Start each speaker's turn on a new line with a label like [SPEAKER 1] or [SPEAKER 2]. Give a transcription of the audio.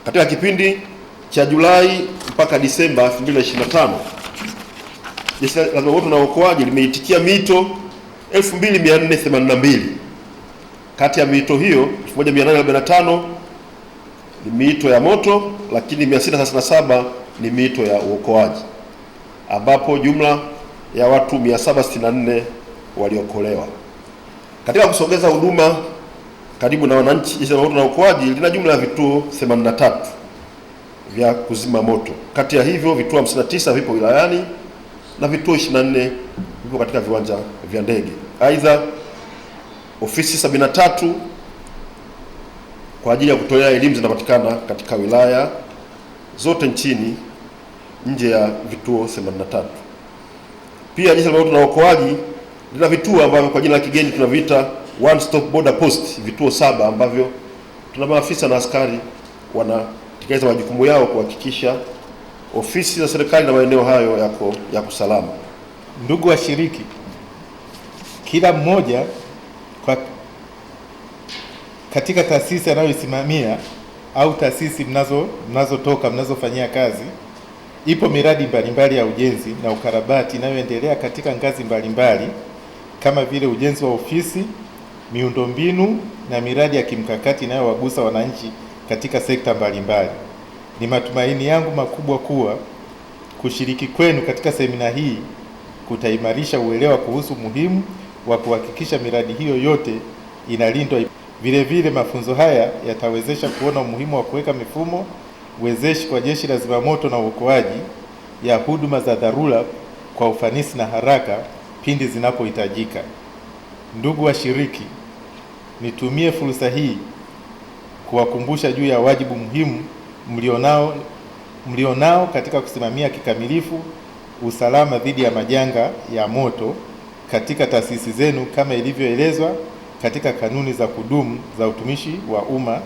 [SPEAKER 1] Katika kipindi cha Julai mpaka Disemba 2025, Jeshi la Zimamoto na Uokoaji limeitikia miito 2482. Kati ya miito hiyo 1845 ni miito ya moto, lakini 637 ni miito ya uokoaji, ambapo jumla ya watu 764 waliokolewa. Katika kusogeza huduma karibu na wananchi, Jeshi la Zimamoto na Uokoaji lina jumla ya vituo 83 vya kuzima moto. Kati ya hivyo vituo 59 vipo wilayani na vituo 24 vipo katika viwanja vya ndege. Aidha, ofisi 73 kwa ajili ya kutolea elimu zinapatikana katika wilaya zote nchini nje ya vituo 83. Pia Jeshi la Zimamoto na Uokoaji lina vituo ambavyo kwa jina la kigeni tunaviita one stop border post, vituo 7 ambavyo tuna maafisa na askari wanatekeleza majukumu yao kuhakikisha ofisi za serikali na maeneo hayo yako salama.
[SPEAKER 2] Ndugu washiriki, kila mmoja katika taasisi anayoisimamia au taasisi mnazofanyia kazi, ipo miradi mbalimbali ya ujenzi na ukarabati inayoendelea katika ngazi mbalimbali kama vile ujenzi wa ofisi, miundombinu na miradi ya kimkakati inayowagusa wananchi katika sekta mbalimbali. Ni matumaini yangu makubwa kuwa kushiriki kwenu katika semina hii kutaimarisha uelewa kuhusu umuhimu wa kuhakikisha miradi hiyo yote inalindwa. Vile vile mafunzo haya yatawezesha kuona umuhimu wa kuweka mifumo wezeshi kwa Jeshi la Zimamoto na Uokoaji ya huduma za dharura kwa ufanisi na haraka pindi zinapohitajika. Ndugu washiriki, nitumie fursa hii kuwakumbusha juu ya wajibu muhimu mlionao katika kusimamia kikamilifu usalama dhidi ya majanga ya moto katika taasisi zenu kama ilivyoelezwa katika kanuni za kudumu za utumishi wa umma.